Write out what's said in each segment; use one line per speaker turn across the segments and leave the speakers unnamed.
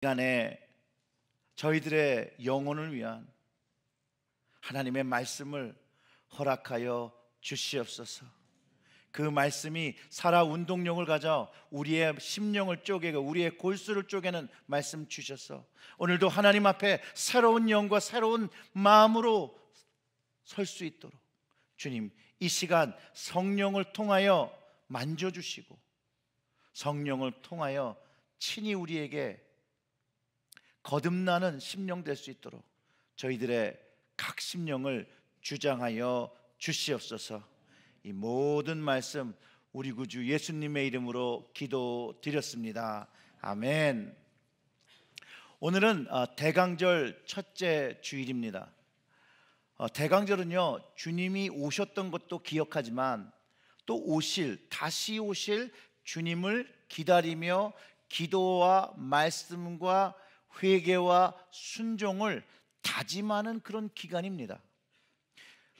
시간에 저희들의 영혼을 위한 하나님의 말씀을 허락하여 주시옵소서. 그 말씀이 살아 운동력을 가져 우리의 심령을 쪼개고 우리의 골수를 쪼개는 말씀 주셔서 오늘도 하나님 앞에 새로운 영과 새로운 마음으로 설 수 있도록 주님, 이 시간 성령을 통하여 만져주시고 성령을 통하여 친히 우리에게 거듭나는 심령 될 수 있도록 저희들의 각 심령을 주장하여 주시옵소서. 이 모든 말씀 우리 구주 예수님의 이름으로 기도드렸습니다. 아멘. 오늘은 대강절 첫째 주일입니다. 대강절은요, 주님이 오셨던 것도 기억하지만 또 다시 오실 주님을 기다리며 기도와 말씀과 회개와 순종을 다짐하는 그런 기간입니다.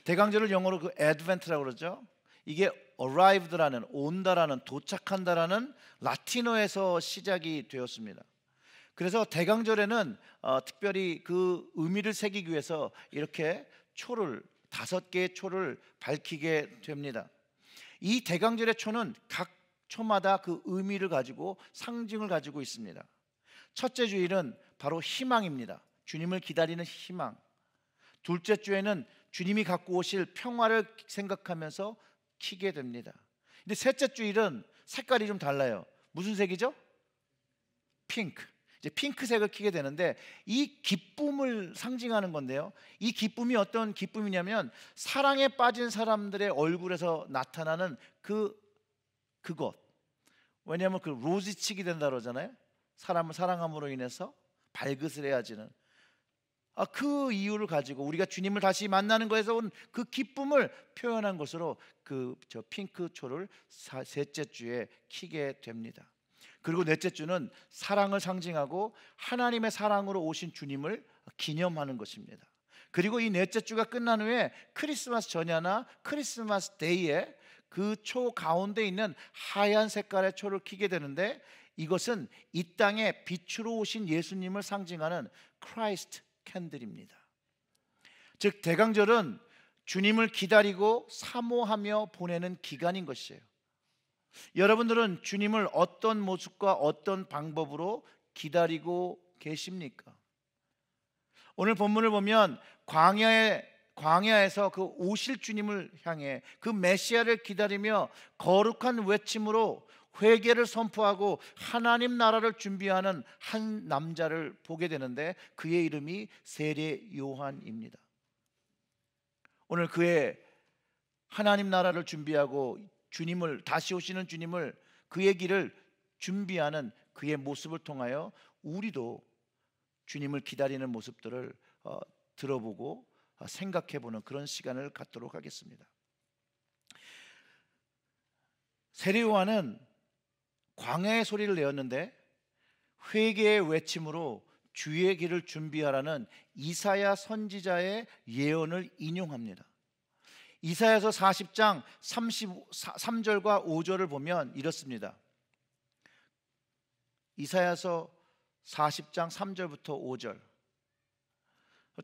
대강절을 영어로 advent라고 그러죠. 이게 arrived라는, 온다라는, 도착한다라는 라틴어에서 시작이 되었습니다. 그래서 대강절에는 특별히 그 의미를 새기기 위해서 이렇게 5개의 초를 밝히게 됩니다. 이 대강절의 초는 각 초마다 그 의미를 가지고 상징을 가지고 있습니다. 첫째 주일은 바로 희망입니다. 주님을 기다리는 희망. 둘째 주에는 주님이 갖고 오실 평화를 생각하면서 키게 됩니다. 근데 셋째 주일은 색깔이 좀 달라요. 무슨 색이죠? 핑크. 이제 핑크색을 키게 되는데 이 기쁨을 상징하는 건데요. 이 기쁨이 어떤 기쁨이냐면 사랑에 빠진 사람들의 얼굴에서 나타나는 그것. 왜냐하면 그 로지치기 된다 그러잖아요. 사람을 사랑함으로 인해서 발그스레해지는 그 이유를 가지고 우리가 주님을 다시 만나는 것에서 온 그 기쁨을 표현한 것으로 저 핑크초를 셋째 주에 키게 됩니다. 그리고 넷째 주는 사랑을 상징하고 하나님의 사랑으로 오신 주님을 기념하는 것입니다. 그리고 이 넷째 주가 끝난 후에 크리스마스 전야나 크리스마스 데이에 그 초 가운데 있는 하얀 색깔의 초를 키게 되는데 이것은 이 땅에 빛으로 오신 예수님을 상징하는 크라이스트 캔들입니다. 즉 대강절은 주님을 기다리고 사모하며 보내는 기간인 것이에요. 여러분들은 주님을 어떤 모습과 어떤 방법으로 기다리고 계십니까? 오늘 본문을 보면 광야에서 그 오실 주님을 향해 그 메시아를 기다리며 거룩한 외침으로 회개를 선포하고 하나님 나라를 준비하는 한 남자를 보게 되는데 그의 이름이 세례 요한입니다. 오늘 그의 하나님 나라를 준비하고 주님을 다시 오시는 주님을 그의 길을 준비하는 그의 모습을 통하여 우리도 주님을 기다리는 모습들을 들어보고 생각해보는 그런 시간을 갖도록 하겠습니다. 세례 요한은 광야의 소리를 내었는데 회개의 외침으로 주의 길을 준비하라는 이사야 선지자의 예언을 인용합니다. 이사야서 40장 33절과 5절을 보면 이렇습니다. 이사야서 40장 3절부터 5절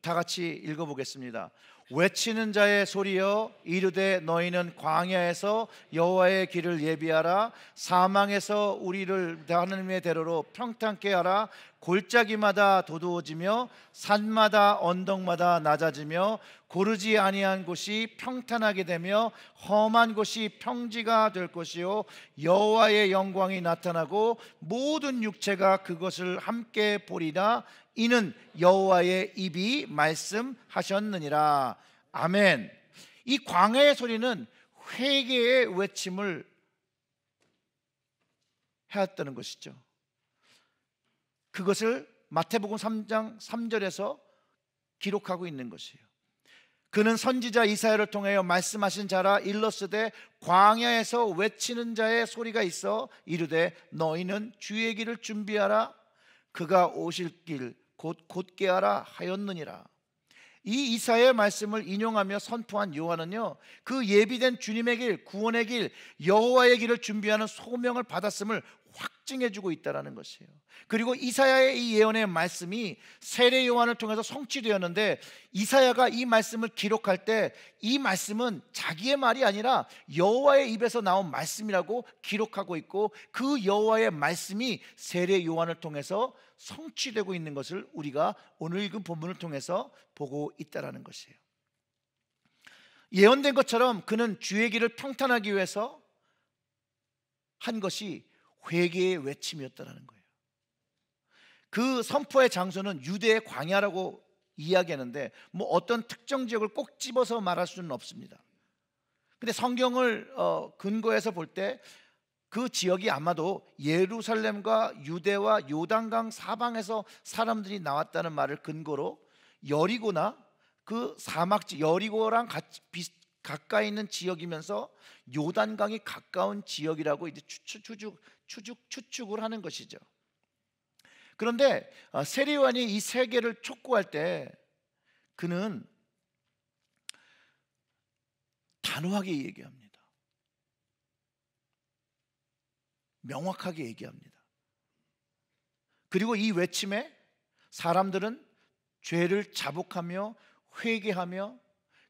다 같이 읽어보겠습니다. 외치는 자의 소리여 이르되 너희는 광야에서 여호와의 길을 예비하라. 사망에서 우리를 하나님의 대로로 평탄케 하라. 골짜기마다 도두어지며 산마다 언덕마다 낮아지며 고르지 아니한 곳이 평탄하게 되며 험한 곳이 평지가 될 것이요 여호와의 영광이 나타나고 모든 육체가 그것을 함께 보리라. 이는 여호와의 입이 말씀하셨느니라. 아멘. 이 광야의 소리는 회개의 외침을 해왔다는 것이죠. 그것을 마태복음 3장 3절에서 기록하고 있는 것이에요. 그는 선지자 이사야를 통하여 말씀하신 자라 일렀으되 광야에서 외치는 자의 소리가 있어 이르되 너희는 주의 길을 준비하라. 그가 오실 길 곧 곧게 하라 하였느니라. 이 이사야의 말씀을 인용하며 선포한 요한은요, 그 예비된 주님의 길, 구원의 길, 여호와의 길을 준비하는 소명을 받았음을 확증해주고 있다라는 것이에요. 그리고 이사야의 이 예언의 말씀이 세례 요한을 통해서 성취되었는데, 이사야가 이 말씀을 기록할 때 이 말씀은 자기의 말이 아니라 여호와의 입에서 나온 말씀이라고 기록하고 있고, 그 여호와의 말씀이 세례 요한을 통해서 성취되고 있는 것을 우리가 오늘 읽은 본문을 통해서 보고 있다라는 것이에요. 예언된 것처럼 그는 주의 길을 평탄하기 위해서 한 것이 회개의 외침이었다라는 거예요. 그 선포의 장소는 유대의 광야라고 이야기하는데, 뭐 어떤 특정 지역을 꼭 집어서 말할 수는 없습니다. 근데 성경을 근거해서 볼 때 그 지역이 아마도 예루살렘과 유대와 요단강 사방에서 사람들이 나왔다는 말을 근거로 여리고나 그 사막지 여리고랑 가까이 있는 지역이면서 요단강이 가까운 지역이라고 이제 추측을 하는 것이죠. 그런데 세례 요한이 이 세계를 촉구할 때 그는 단호하게 얘기합니다. 명확하게 얘기합니다. 그리고 이 외침에 사람들은 죄를 자복하며 회개하며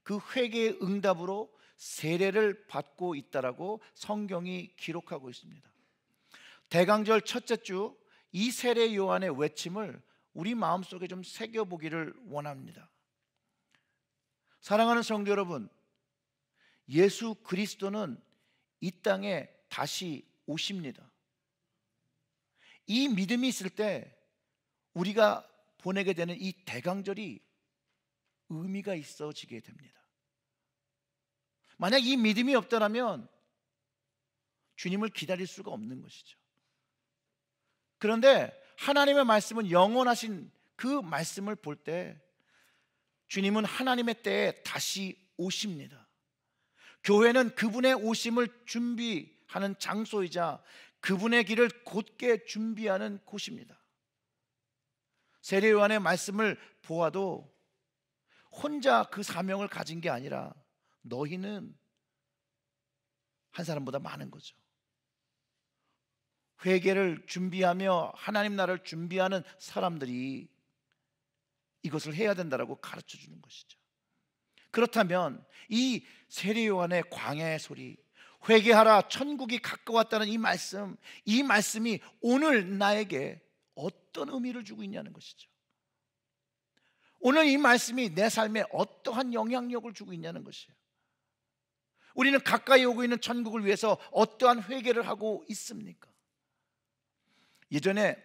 그 회개의 응답으로 세례를 받고 있다라고 성경이 기록하고 있습니다. 대강절 첫째 주 이 세례 요한의 외침을 우리 마음속에 좀 새겨보기를 원합니다. 사랑하는 성도 여러분, 예수 그리스도는 이 땅에 다시 오십니다. 이 믿음이 있을 때 우리가 보내게 되는 이 대강절이 의미가 있어지게 됩니다. 만약 이 믿음이 없다면 주님을 기다릴 수가 없는 것이죠. 그런데 하나님의 말씀은 영원하신 그 말씀을 볼 때 주님은 하나님의 때에 다시 오십니다. 교회는 그분의 오심을 준비하는 장소이자 그분의 길을 곧게 준비하는 곳입니다. 세례 요한의 말씀을 보아도 혼자 그 사명을 가진 게 아니라 너희는 한 사람보다 많은 거죠. 회개를 준비하며 하나님 나라를 준비하는 사람들이 이것을 해야 된다라고 가르쳐 주는 것이죠. 그렇다면 이 세례 요한의 광야의 소리, 회개하라 천국이 가까웠다는 이 말씀이 오늘 나에게 어떤 의미를 주고 있냐는 것이죠. 오늘 이 말씀이 내 삶에 어떠한 영향력을 주고 있냐는 것이에요. 우리는 가까이 오고 있는 천국을 위해서 어떠한 회개를 하고 있습니까? 예전에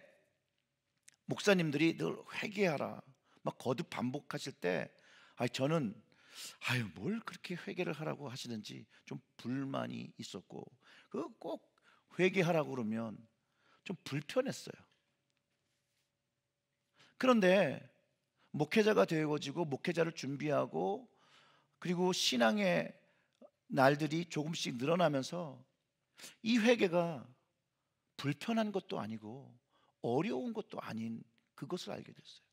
목사님들이 늘 회개하라 막 거듭 반복하실 때 저는 뭘 그렇게 회개를 하라고 하시는지 좀 불만이 있었고, 꼭 회개하라고 그러면 좀 불편했어요. 그런데 목회자가 되어지고 목회자를 준비하고 그리고 신앙의 날들이 조금씩 늘어나면서 이 회개가 불편한 것도 아니고 어려운 것도 아닌 그것을 알게 됐어요.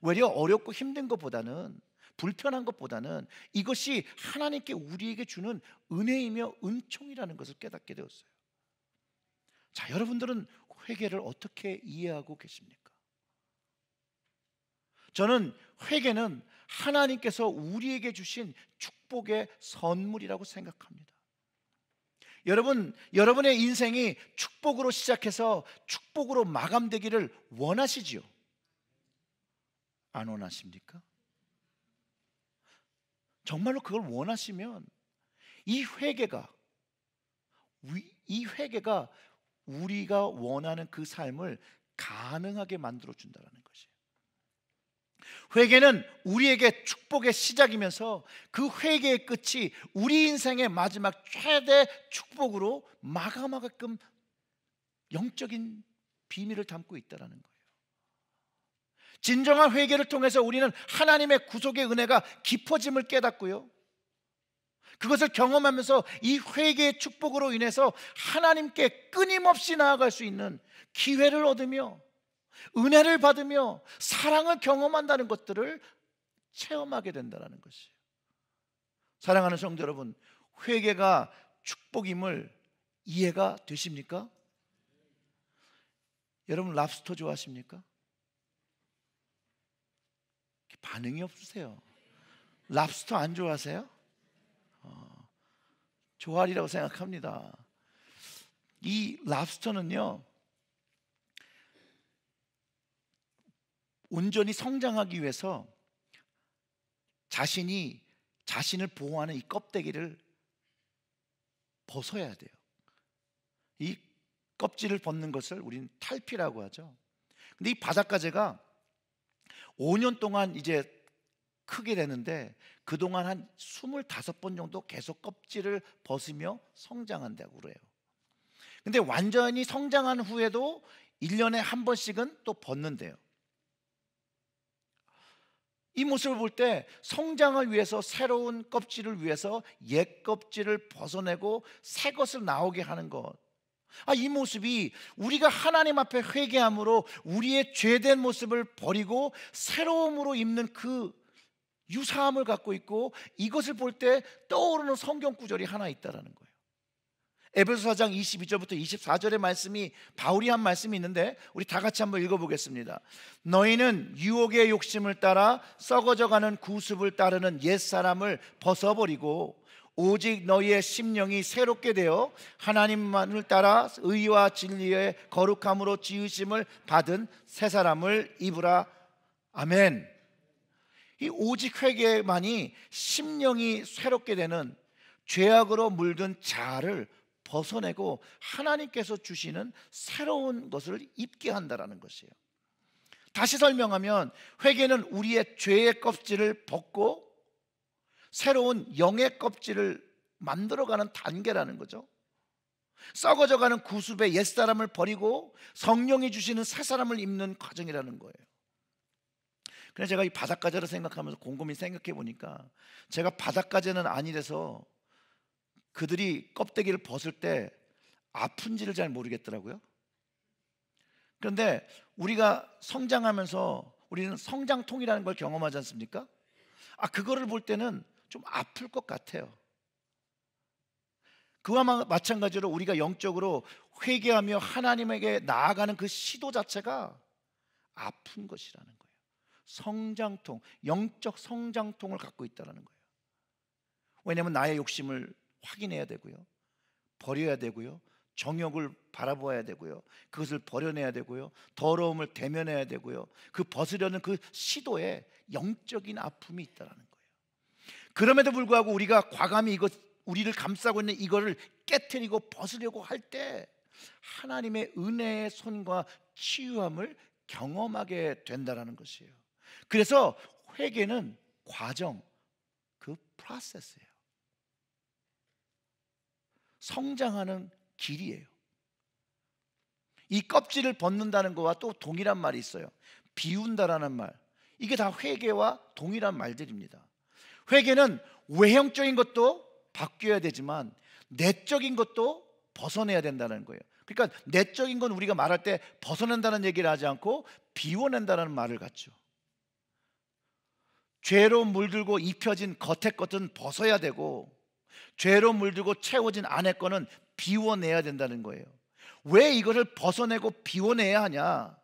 오히려 어렵고 힘든 것보다는, 불편한 것보다는 이것이 하나님께 우리에게 주는 은혜이며 은총이라는 것을 깨닫게 되었어요. 자, 여러분들은 회개를 어떻게 이해하고 계십니까? 저는 회개는 하나님께서 우리에게 주신 축복의 선물이라고 생각합니다. 여러분의 인생이 축복으로 시작해서 축복으로 마감되기를 원하시지요? 안 원하십니까? 정말로 그걸 원하시면 이 회개가 우리가 원하는 그 삶을 가능하게 만들어 준다는 것이에요. 회개는 우리에게 축복의 시작이면서 그 회개의 끝이 우리 인생의 마지막 최대 축복으로 마감하게끔 영적인 비밀을 담고 있다는 거예요. 진정한 회개를 통해서 우리는 하나님의 구속의 은혜가 깊어짐을 깨닫고요, 그것을 경험하면서 이 회개의 축복으로 인해서 하나님께 끊임없이 나아갈 수 있는 기회를 얻으며 은혜를 받으며 사랑을 경험한다는 것들을 체험하게 된다는 것이에요. 사랑하는 성도 여러분, 회개가 축복임을 이해가 되십니까? 여러분 랍스터 좋아하십니까? 반응이 없으세요. 랍스터 안 좋아하세요? 좋아하리라고 생각합니다. 이 랍스터는요, 온전히 성장하기 위해서 자신을 보호하는 이 껍데기를 벗어야 돼요. 이 껍질을 벗는 것을 우리는 탈피라고 하죠. 근데 이 바닷가재가 5년 동안 이제 크게 되는데 그동안 한 25번 정도 계속 껍질을 벗으며 성장한다고 그래요. 근데 완전히 성장한 후에도 1년에 한 번씩은 또 벗는데요. 이 모습을 볼 때 성장을 위해서, 새로운 껍질을 위해서 옛 껍질을 벗어내고 새 것을 나오게 하는 것, 이 모습이 우리가 하나님 앞에 회개함으로 우리의 죄된 모습을 버리고 새로움으로 입는 그 유사함을 갖고 있고, 이것을 볼 때 떠오르는 성경 구절이 하나 있다라는 거예요. 에베소 4장 22절부터 24절의 말씀이, 바울이 한 말씀이 있는데 우리 다 같이 한번 읽어보겠습니다. 너희는 유혹의 욕심을 따라 썩어져가는 구습을 따르는 옛사람을 벗어버리고 오직 너희의 심령이 새롭게 되어 하나님만을 따라 의와 진리의 거룩함으로 지으심을 받은 새 사람을 입으라. 아멘. 이 오직 회개만이 심령이 새롭게 되는, 죄악으로 물든 자아를 벗어내고 하나님께서 주시는 새로운 것을 입게 한다라는 것이에요. 다시 설명하면 회개는 우리의 죄의 껍질을 벗고 새로운 영의 껍질을 만들어가는 단계라는 거죠. 썩어져가는 구습의 옛사람을 버리고 성령이 주시는 새사람을 입는 과정이라는 거예요. 그래서 제가 이 바닷가재를 생각하면서 곰곰이 생각해 보니까, 제가 바닷가재는 아니라서 그들이 껍데기를 벗을 때 아픈지를 잘 모르겠더라고요. 그런데 우리가 성장하면서 우리는 성장통이라는 걸 경험하지 않습니까? 그거를 볼 때는 좀 아플 것 같아요. 그와 마찬가지로 우리가 영적으로 회개하며 하나님에게 나아가는 그 시도 자체가 아픈 것이라는 거예요. 성장통, 영적 성장통을 갖고 있다는 거예요. 왜냐하면 나의 욕심을 확인해야 되고요, 버려야 되고요, 정욕을 바라보아야 되고요, 그것을 버려내야 되고요, 더러움을 대면해야 되고요, 그 벗으려는 그 시도에 영적인 아픔이 있다는 거예요. 그럼에도 불구하고 우리가 과감히 우리를 감싸고 있는 이거를 깨트리고 벗으려고 할 때 하나님의 은혜의 손과 치유함을 경험하게 된다는 것이에요. 그래서 회개는 과정, 그 프로세스예요. 성장하는 길이에요. 이 껍질을 벗는다는 것과 또 동일한 말이 있어요. 비운다라는 말. 이게 다 회개와 동일한 말들입니다. 회개는 외형적인 것도 바뀌어야 되지만 내적인 것도 벗어내야 된다는 거예요. 그러니까 내적인 건 우리가 말할 때 벗어낸다는 얘기를 하지 않고 비워낸다는 말을 갖죠. 죄로 물들고 입혀진 겉의 것은 벗어야 되고, 죄로 물들고 채워진 안의 거는 비워내야 된다는 거예요. 왜 이거를 벗어내고 비워내야 하냐?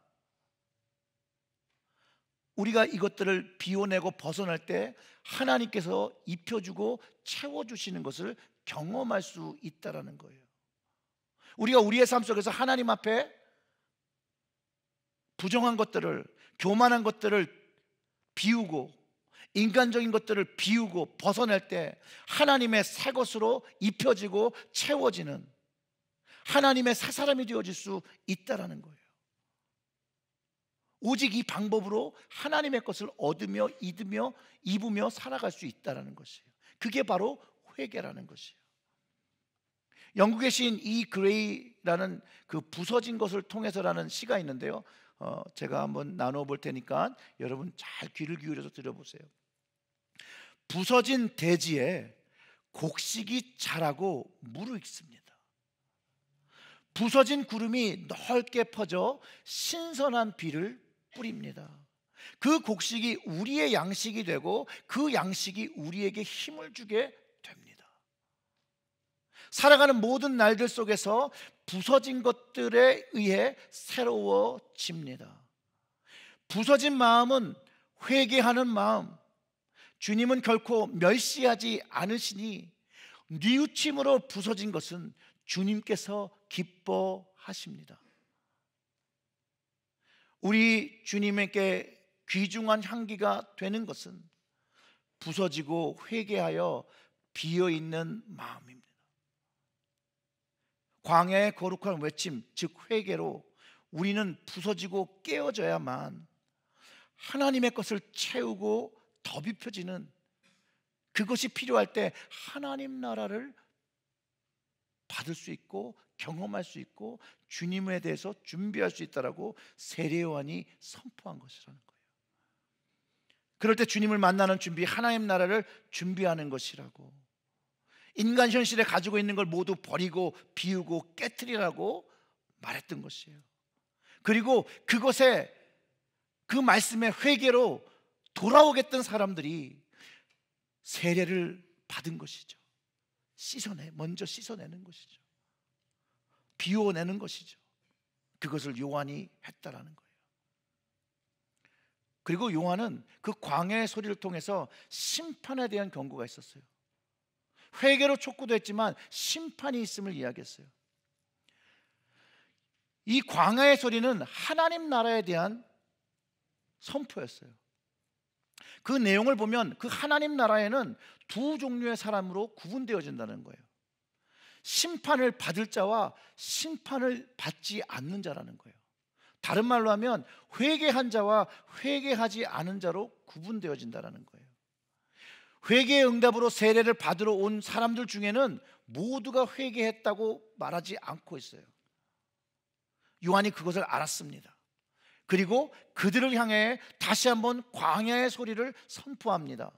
우리가 이것들을 비워내고 벗어날 때 하나님께서 입혀주고 채워주시는 것을 경험할 수 있다는 거예요. 우리가 우리의 삶 속에서 하나님 앞에 부정한 것들을, 교만한 것들을 비우고 인간적인 것들을 비우고 벗어낼 때 하나님의 새 것으로 입혀지고 채워지는 하나님의 새 사람이 되어질 수 있다는 거예요. 오직 이 방법으로 하나님의 것을 얻으며 입으며 살아갈 수 있다는 것이에요. 그게 바로 회개라는 것이에요. 영국의 시인 이 그레이라는 그 부서진 것을 통해서라는 시가 있는데요, 제가 한번 나눠 볼 테니까 여러분 잘 귀를 기울여서 들어보세요. 부서진 대지에 곡식이 자라고 무르익습니다. 부서진 구름이 넓게 퍼져 신선한 비를 뿌립니다. 그 곡식이 우리의 양식이 되고 그 양식이 우리에게 힘을 주게 됩니다. 살아가는 모든 날들 속에서 부서진 것들에 의해 새로워집니다. 부서진 마음은 회개하는 마음, 주님은 결코 멸시하지 않으시니 뉘우침으로 부서진 것은 주님께서 기뻐하십니다. 우리 주님에게 귀중한 향기가 되는 것은 부서지고 회개하여 비어있는 마음입니다. 광야의 거룩한 외침, 즉 회개로 우리는 부서지고 깨어져야만 하나님의 것을 채우고 덧입혀지는, 그것이 필요할 때 하나님 나라를 받을 수 있고 경험할 수 있고 주님에 대해서 준비할 수 있다라고 세례 요한이 선포한 것이라는 거예요. 그럴 때 주님을 만나는 준비, 하나님 나라를 준비하는 것이라고, 인간 현실에 가지고 있는 걸 모두 버리고 비우고 깨트리라고 말했던 것이에요. 그리고 그것에, 그 말씀의 회개로 돌아오겠던 사람들이 세례를 받은 것이죠. 먼저 씻어내는 것이죠. 비워내는 것이죠. 그것을 요한이 했다라는 거예요. 그리고 요한은 그 광야의 소리를 통해서 심판에 대한 경고가 있었어요. 회개로 촉구도 했지만 심판이 있음을 이야기했어요. 이 광야의 소리는 하나님 나라에 대한 선포였어요. 그 내용을 보면 그 하나님 나라에는 두 종류의 사람으로 구분되어진다는 거예요. 심판을 받을 자와 심판을 받지 않는 자라는 거예요. 다른 말로 하면 회개한 자와 회개하지 않은 자로 구분되어진다는 거예요. 회개의 응답으로 세례를 받으러 온 사람들 중에는 모두가 회개했다고 말하지 않고 있어요. 요한이 그것을 알았습니다. 그리고 그들을 향해 다시 한번 광야의 소리를 선포합니다.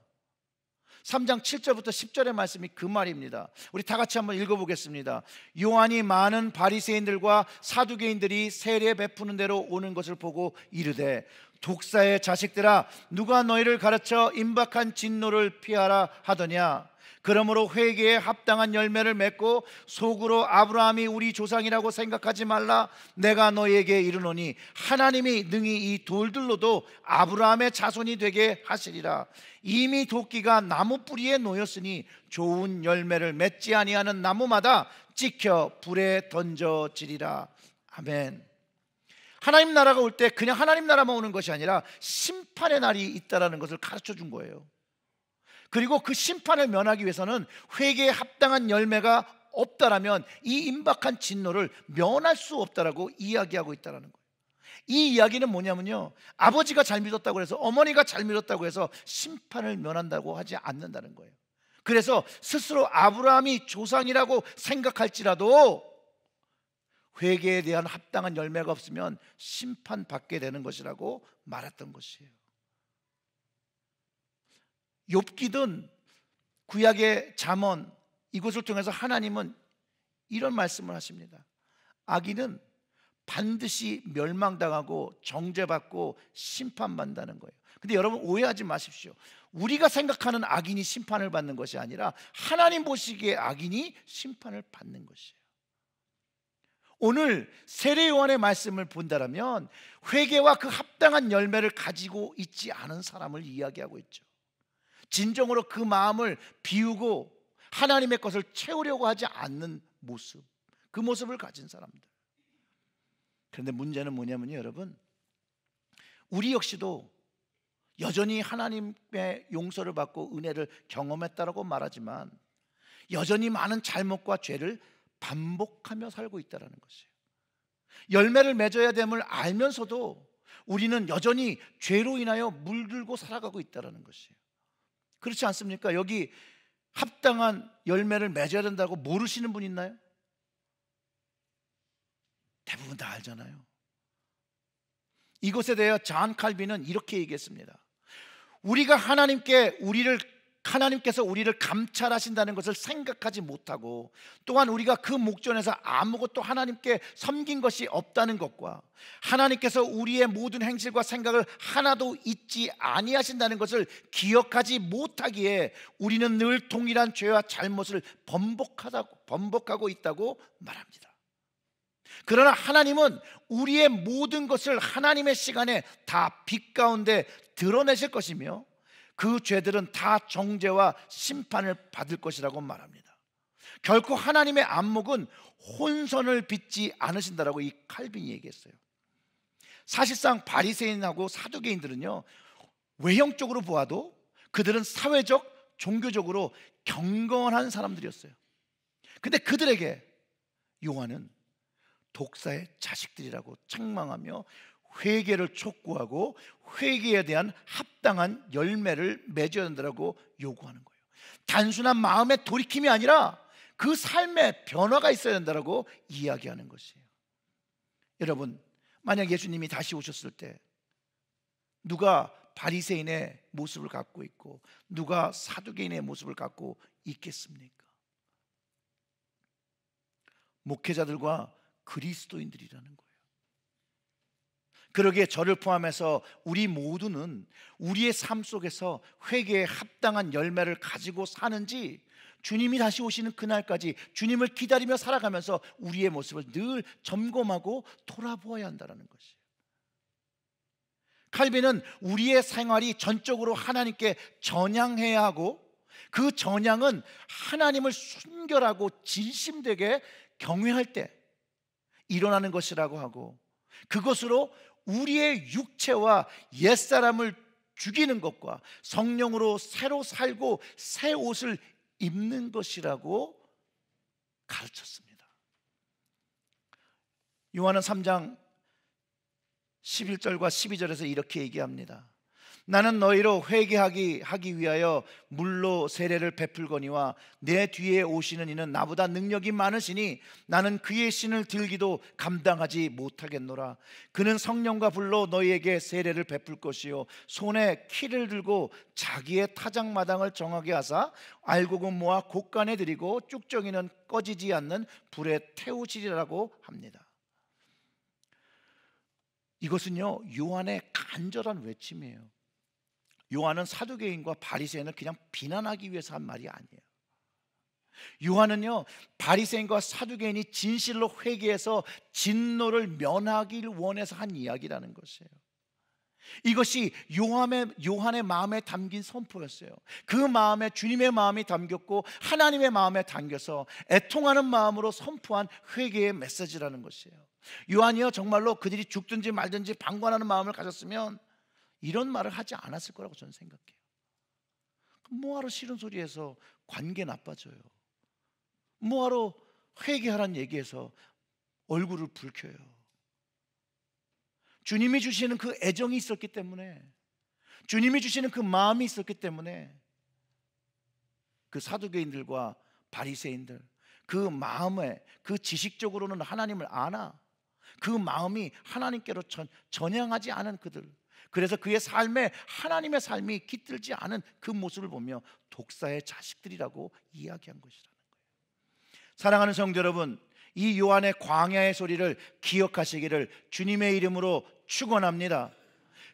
3장 7절부터 10절의 말씀이 그 말입니다. 우리 다 같이 한번 읽어보겠습니다. 요한이 많은 바리새인들과 사두개인들이 세례 베푸는 대로 오는 것을 보고 이르되, 독사의 자식들아, 누가 너희를 가르쳐 임박한 진노를 피하라 하더냐? 그러므로 회개에 합당한 열매를 맺고 속으로 아브라함이 우리 조상이라고 생각하지 말라. 내가 너희에게 이르노니 하나님이 능히 이 돌들로도 아브라함의 자손이 되게 하시리라. 이미 도끼가 나무 뿌리에 놓였으니 좋은 열매를 맺지 아니하는 나무마다 찍혀 불에 던져지리라. 아멘. 하나님 나라가 올 때 그냥 하나님 나라만 오는 것이 아니라 심판의 날이 있다라는 것을 가르쳐 준 거예요. 그리고 그 심판을 면하기 위해서는 회개에 합당한 열매가 없다라면 이 임박한 진노를 면할 수 없다라고 이야기하고 있다는 거예요. 이 이야기는 뭐냐면요, 아버지가 잘 믿었다고 해서, 어머니가 잘 믿었다고 해서 심판을 면한다고 하지 않는다는 거예요. 그래서 스스로 아브라함이 조상이라고 생각할지라도 회개에 대한 합당한 열매가 없으면 심판받게 되는 것이라고 말했던 것이에요. 욥기든 구약의 잠언, 이것을 통해서 하나님은 이런 말씀을 하십니다. 악인은 반드시 멸망당하고 정죄받고 심판받는다는 거예요. 근데 여러분 오해하지 마십시오. 우리가 생각하는 악인이 심판을 받는 것이 아니라 하나님 보시기에 악인이 심판을 받는 것이에요. 오늘 세례 요한의 말씀을 본다면 회개와 그 합당한 열매를 가지고 있지 않은 사람을 이야기하고 있죠. 진정으로 그 마음을 비우고 하나님의 것을 채우려고 하지 않는 모습, 그 모습을 가진 사람들. 그런데 문제는 뭐냐면요, 여러분, 우리 역시도 여전히 하나님의 용서를 받고 은혜를 경험했다라고 말하지만 여전히 많은 잘못과 죄를 반복하며 살고 있다는 것이에요. 열매를 맺어야 됨을 알면서도 우리는 여전히 죄로 인하여 물들고 살아가고 있다는 것이에요. 그렇지 않습니까? 여기 합당한 열매를 맺어야 된다고 모르시는 분 있나요? 대부분 다 알잖아요. 이것에 대해 잔 칼빈은 이렇게 얘기했습니다. 우리가 하나님께 우리를 하나님께서 우리를 감찰하신다는 것을 생각하지 못하고, 또한 우리가 그 목전에서 아무것도 하나님께 섬긴 것이 없다는 것과 하나님께서 우리의 모든 행실과 생각을 하나도 잊지 아니하신다는 것을 기억하지 못하기에 우리는 늘 동일한 죄와 잘못을 번복하고 있다고 말합니다. 그러나 하나님은 우리의 모든 것을 하나님의 시간에 다 빛 가운데 드러내실 것이며 그 죄들은 다 정죄와 심판을 받을 것이라고 말합니다. 결코 하나님의 안목은 혼선을 빚지 않으신다라고 이 칼빈이 얘기했어요. 사실상 바리새인하고 사두개인들은요, 외형적으로 보아도 그들은 사회적, 종교적으로 경건한 사람들이었어요. 근데 그들에게 요한은 독사의 자식들이라고 책망하며 회개를 촉구하고 회개에 대한 합당한 열매를 맺어야 된다고 요구하는 거예요. 단순한 마음의 돌이킴이 아니라 그 삶의 변화가 있어야 된다고 이야기하는 것이에요. 여러분, 만약 예수님이 다시 오셨을 때 누가 바리새인의 모습을 갖고 있고 누가 사두개인의 모습을 갖고 있겠습니까? 목회자들과 그리스도인들이라는 거예요. 그러기에 저를 포함해서 우리 모두는 우리의 삶 속에서 회개에 합당한 열매를 가지고 사는지, 주님이 다시 오시는 그날까지 주님을 기다리며 살아가면서 우리의 모습을 늘 점검하고 돌아보아야 한다는 것이에요. 칼빈은 우리의 생활이 전적으로 하나님께 전향해야 하고, 그 전향은 하나님을 순결하고 진심되게 경외할 때 일어나는 것이라고 하고, 그것으로 우리의 육체와 옛사람을 죽이는 것과 성령으로 새로 살고 새 옷을 입는 것이라고 가르쳤습니다. 요한은 3장 11절과 12절에서 이렇게 얘기합니다. 나는 너희로 회개하기 위하여 물로 세례를 베풀거니와 내 뒤에 오시는 이는 나보다 능력이 많으시니 나는 그의 신을 들기도 감당하지 못하겠노라. 그는 성령과 불로 너희에게 세례를 베풀 것이요 손에 키를 들고 자기의 타작마당을 정하게 하사 알곡은 모아 곳간에 들이고 쭉정이는 꺼지지 않는 불에 태우시리라고 합니다. 이것은요, 요한의 간절한 외침이에요. 요한은 사두개인과 바리새인을 그냥 비난하기 위해서 한 말이 아니에요. 요한은요, 바리새인과 사두개인이 진실로 회개해서 진노를 면하기를 원해서 한 이야기라는 것이에요. 이것이 요한의 마음에 담긴 선포였어요. 그 마음에 주님의 마음이 담겼고 하나님의 마음에 담겨서 애통하는 마음으로 선포한 회개의 메시지라는 것이에요. 요한이요, 정말로 그들이 죽든지 말든지 방관하는 마음을 가졌으면 이런 말을 하지 않았을 거라고 저는 생각해요. 뭐하러 싫은 소리해서 관계 나빠져요? 뭐하러 회개하라는 얘기해서 얼굴을 붉혀요? 주님이 주시는 그 애정이 있었기 때문에, 주님이 주시는 그 마음이 있었기 때문에 그 사두개인들과 바리새인들, 그 마음에, 그 지식적으로는 하나님을 아나 그 마음이 하나님께로 전향하지 않은 그들, 그래서 그의 삶에 하나님의 삶이 깃들지 않은 그 모습을 보며 독사의 자식들이라고 이야기한 것이라는 거예요. 사랑하는 성도 여러분, 이 요한의 광야의 소리를 기억하시기를 주님의 이름으로 축원합니다.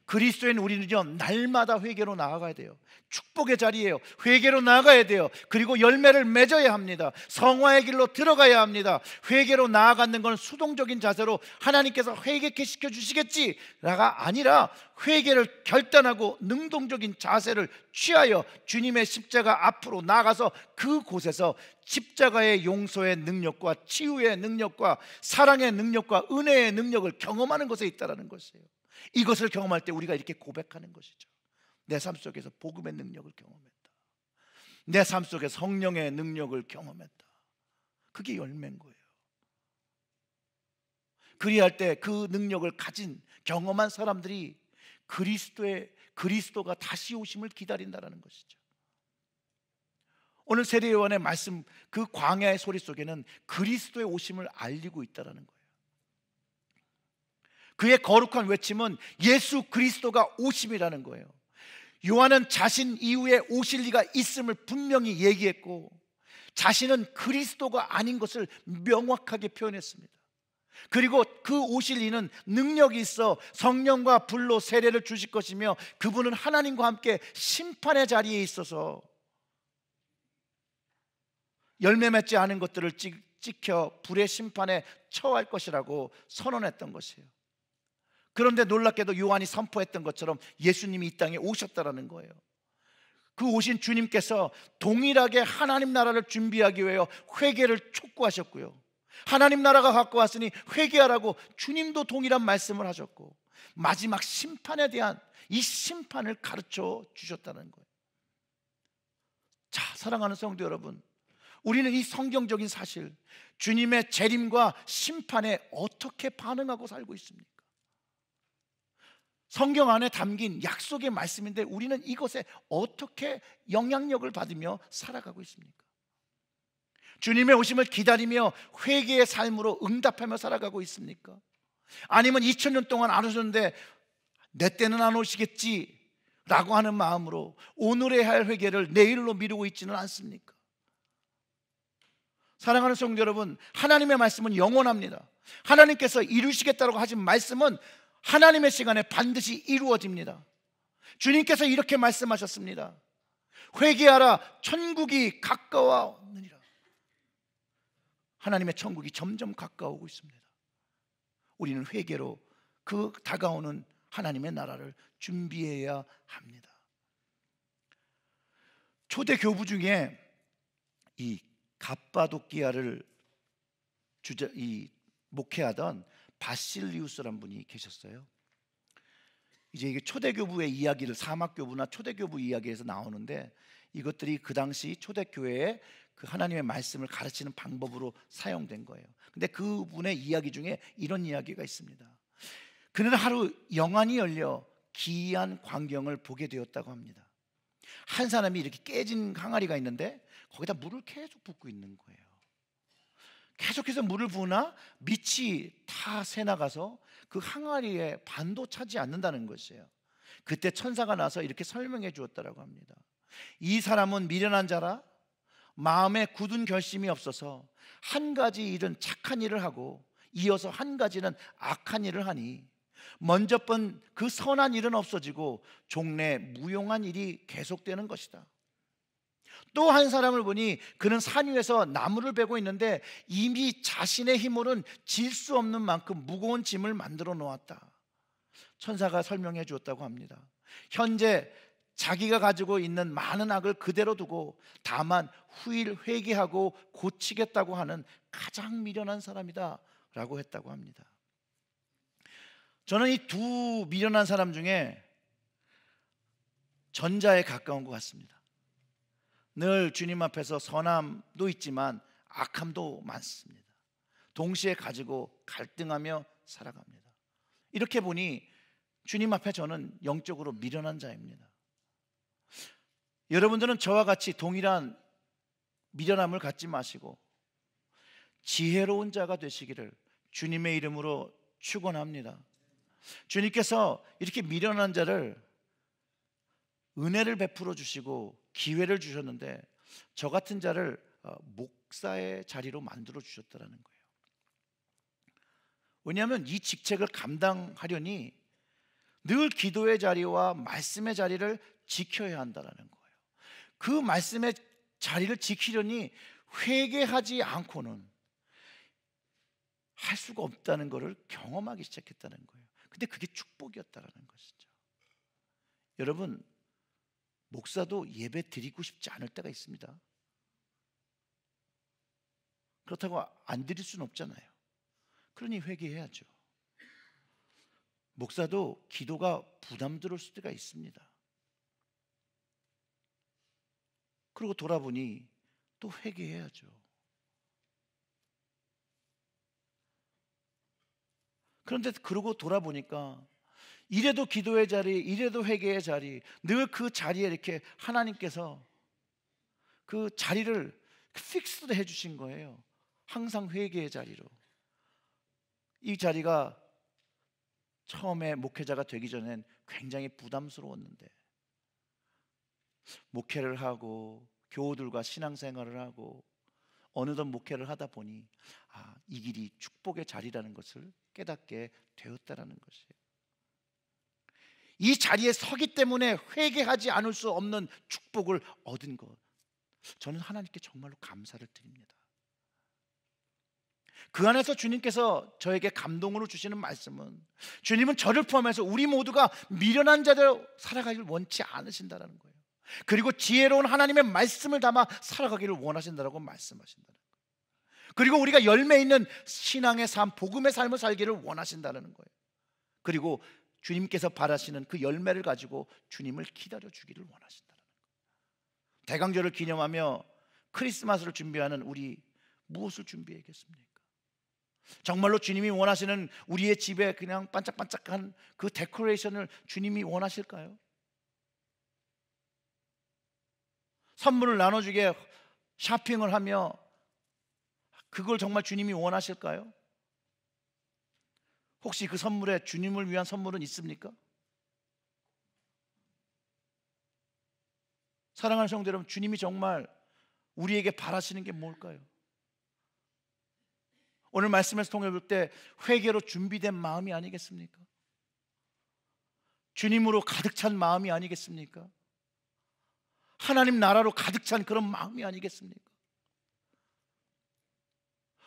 그리스도인 우리는요, 날마다 회개로 나아가야 돼요. 축복의 자리예요. 회개로 나아가야 돼요. 그리고 열매를 맺어야 합니다. 성화의 길로 들어가야 합니다. 회개로 나아가는 건 수동적인 자세로 하나님께서 회개케 시켜주시겠지가 아니라 회개를 결단하고 능동적인 자세를 취하여 주님의 십자가 앞으로 나가서 그곳에서 십자가의 용서의 능력과 치유의 능력과 사랑의 능력과 은혜의 능력을 경험하는 것에 있다는 것이에요. 이것을 경험할 때 우리가 이렇게 고백하는 것이죠. 내 삶 속에서 복음의 능력을 경험했다. 내 삶 속에 성령의 능력을 경험했다. 그게 열매인 거예요. 그리할 때 그 능력을 가진 경험한 사람들이 그리스도가 다시 오심을 기다린다는 것이죠. 오늘 세례 요한의 말씀, 그 광야의 소리 속에는 그리스도의 오심을 알리고 있다는 거예요. 그의 거룩한 외침은 예수 그리스도가 오심이라는 거예요. 요한은 자신 이후에 오실 이가 있음을 분명히 얘기했고 자신은 그리스도가 아닌 것을 명확하게 표현했습니다. 그리고 그 오실 이는 능력이 있어 성령과 불로 세례를 주실 것이며 그분은 하나님과 함께 심판의 자리에 있어서 열매 맺지 않은 것들을 찍혀 불의 심판에 처할 것이라고 선언했던 것이에요. 그런데 놀랍게도 요한이 선포했던 것처럼 예수님이 이 땅에 오셨다라는 거예요. 그 오신 주님께서 동일하게 하나님 나라를 준비하기 위해 회개를 촉구하셨고요, 하나님 나라가 갖고 왔으니 회개하라고 주님도 동일한 말씀을 하셨고 마지막 심판에 대한 이 심판을 가르쳐 주셨다는 거예요. 자, 사랑하는 성도 여러분, 우리는 이 성경적인 사실, 주님의 재림과 심판에 어떻게 반응하고 살고 있습니까? 성경 안에 담긴 약속의 말씀인데 우리는 이것에 어떻게 영향력을 받으며 살아가고 있습니까? 주님의 오심을 기다리며 회개의 삶으로 응답하며 살아가고 있습니까? 아니면 2000년 동안 안 오셨는데 내 때는 안 오시겠지 라고 하는 마음으로 오늘의 할 회개를 내일로 미루고 있지는 않습니까? 사랑하는 성도 여러분, 하나님의 말씀은 영원합니다. 하나님께서 이루시겠다고 하신 말씀은 하나님의 시간에 반드시 이루어집니다. 주님께서 이렇게 말씀하셨습니다. 회개하라, 천국이 가까워오느니라. 하나님의 천국이 점점 가까워오고 있습니다. 우리는 회개로 그 다가오는 하나님의 나라를 준비해야 합니다. 초대 교부 중에 이 갑바도키아를 목회하던 바실리우스라는 분이 계셨어요. 이제 이게 초대교부의 이야기를, 사막교부나 초대교부 이야기에서 나오는데 이것들이 그 당시 초대교회에 그 하나님의 말씀을 가르치는 방법으로 사용된 거예요. 근데 그분의 이야기 중에 이런 이야기가 있습니다. 그는 하루 영안이 열려 기이한 광경을 보게 되었다고 합니다. 한 사람이 이렇게 깨진 항아리가 있는데 거기다 물을 계속 붓고 있는 거예요. 계속해서 물을 부으나 밑이 다 새나가서 그 항아리에 반도 차지 않는다는 것이에요. 그때 천사가 나서 이렇게 설명해 주었다고 합니다. 이 사람은 미련한 자라 마음에 굳은 결심이 없어서 한 가지 일은 착한 일을 하고 이어서 한 가지는 악한 일을 하니 먼저 번 그 선한 일은 없어지고 종래 무용한 일이 계속되는 것이다. 또 한 사람을 보니 그는 산 위에서 나무를 베고 있는데 이미 자신의 힘으로는 질 수 없는 만큼 무거운 짐을 만들어 놓았다. 천사가 설명해 주었다고 합니다. 현재 자기가 가지고 있는 많은 악을 그대로 두고 다만 후일 회개하고 고치겠다고 하는 가장 미련한 사람이다 라고 했다고 합니다. 저는 이 두 미련한 사람 중에 전자에 가까운 것 같습니다. 늘 주님 앞에서 선함도 있지만 악함도 많습니다. 동시에 가지고 갈등하며 살아갑니다. 이렇게 보니 주님 앞에 저는 영적으로 미련한 자입니다. 여러분들은 저와 같이 동일한 미련함을 갖지 마시고 지혜로운 자가 되시기를 주님의 이름으로 축원합니다. 주님께서 이렇게 미련한 자를 은혜를 베풀어 주시고 기회를 주셨는데 저 같은 자를 목사의 자리로 만들어 주셨다는 거예요. 왜냐하면 이 직책을 감당하려니 늘 기도의 자리와 말씀의 자리를 지켜야 한다는 거예요. 그 말씀의 자리를 지키려니 회개하지 않고는 할 수가 없다는 것을 경험하기 시작했다는 거예요. 근데 그게 축복이었다는 것이죠. 여러분, 목사도 예배 드리고 싶지 않을 때가 있습니다. 그렇다고 안 드릴 수는 없잖아요. 그러니 회개해야죠. 목사도 기도가 부담스러울 때가 있습니다. 그리고 돌아보니 또 회개해야죠. 그런데 그러고 돌아보니까 이래도 기도의 자리, 이래도 회개의 자리, 늘 그 자리에 이렇게 하나님께서 그 자리를 픽스드 해주신 거예요. 항상 회개의 자리로. 이 자리가 처음에 목회자가 되기 전엔 굉장히 부담스러웠는데 목회를 하고 교우들과 신앙생활을 하고 어느덧 목회를 하다 보니 이 길이 축복의 자리라는 것을 깨닫게 되었다라는 것이에요. 이 자리에 서기 때문에 회개하지 않을 수 없는 축복을 얻은 것, 저는 하나님께 정말로 감사를 드립니다. 그 안에서 주님께서 저에게 감동으로 주시는 말씀은, 주님은 저를 포함해서 우리 모두가 미련한 자대로 살아가기를 원치 않으신다는 거예요. 그리고 지혜로운 하나님의 말씀을 담아 살아가기를 원하신다고 말씀하신다는 거예요. 그리고 우리가 열매 있는 신앙의 삶, 복음의 삶을 살기를 원하신다는 거예요. 그리고 주님께서 바라시는 그 열매를 가지고 주님을 기다려 주기를 원하신다는 거예요. 대강절을 기념하며 크리스마스를 준비하는 우리, 무엇을 준비하겠습니까? 정말로 주님이 원하시는 우리의 집에 그냥 반짝반짝한 그 데코레이션을 주님이 원하실까요? 선물을 나눠주게 쇼핑을 하며 그걸 정말 주님이 원하실까요? 혹시 그 선물에 주님을 위한 선물은 있습니까? 사랑하는 성도 여러분, 주님이 정말 우리에게 바라시는 게 뭘까요? 오늘 말씀에서 통해 볼 때 회개로 준비된 마음이 아니겠습니까? 주님으로 가득 찬 마음이 아니겠습니까? 하나님 나라로 가득 찬 그런 마음이 아니겠습니까?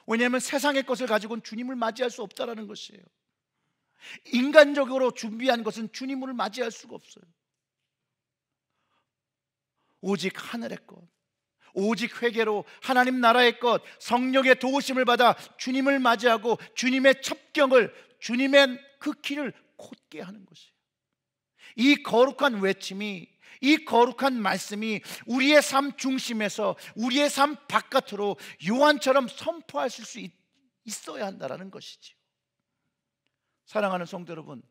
왜냐하면 세상의 것을 가지고는 주님을 맞이할 수 없다라는 것이에요. 인간적으로 준비한 것은 주님을 맞이할 수가 없어요. 오직 하늘의 것, 오직 회개로 하나님 나라의 것, 성령의 도우심을 받아 주님을 맞이하고 주님의 첩경을, 주님의 그 길을 곧게 하는 것이에요. 이 거룩한 외침이, 이 거룩한 말씀이 우리의 삶 중심에서 우리의 삶 바깥으로 요한처럼 선포하실 수 있어야 한다는 것이지요. 사랑하는 성도 여러분,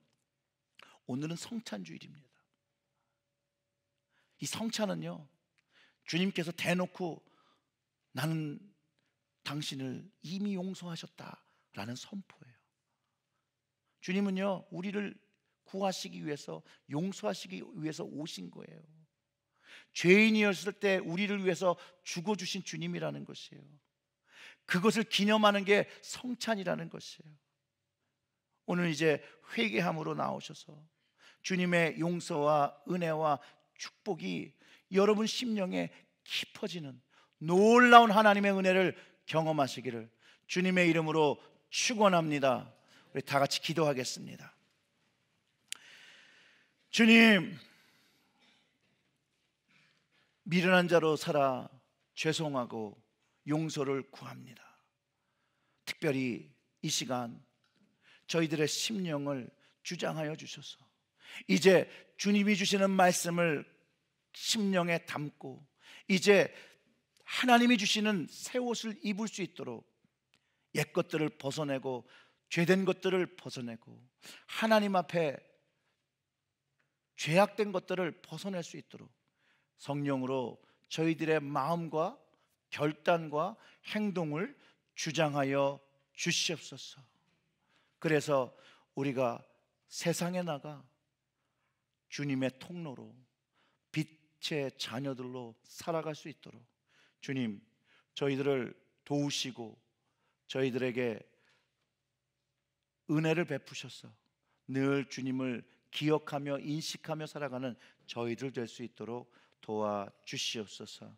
오늘은 성찬주일입니다. 이 성찬은요, 주님께서 대놓고 나는 당신을 이미 용서하셨다라는 선포예요. 주님은요, 우리를 구하시기 위해서, 용서하시기 위해서 오신 거예요. 죄인이었을 때 우리를 위해서 죽어주신 주님이라는 것이에요. 그것을 기념하는 게 성찬이라는 것이에요. 오늘 이제 회개함으로 나오셔서 주님의 용서와 은혜와 축복이 여러분 심령에 깊어지는 놀라운 하나님의 은혜를 경험하시기를 주님의 이름으로 축원합니다. 우리 다 같이 기도하겠습니다. 주님, 미련한 자로 살아 죄송하고 용서를 구합니다. 특별히 이 시간 저희들의 심령을 주장하여 주셔서 이제 주님이 주시는 말씀을 심령에 담고 이제 하나님이 주시는 새 옷을 입을 수 있도록 옛 것들을 벗어내고 죄된 것들을 벗어내고 하나님 앞에 죄악된 것들을 벗어낼 수 있도록 성령으로 저희들의 마음과 결단과 행동을 주장하여 주시옵소서. 그래서 우리가 세상에 나가 주님의 통로로 빛의 자녀들로 살아갈 수 있도록 주님, 저희들을 도우시고 저희들에게 은혜를 베푸셔서 늘 주님을 기억하며 인식하며 살아가는 저희들 될 수 있도록 도와주시옵소서.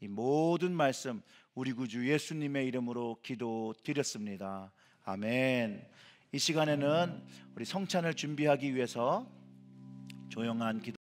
이 모든 말씀 우리 구주 예수님의 이름으로 기도드렸습니다. 아멘. 이 시간에는 우리 성찬을 준비하기 위해서 조용한 기도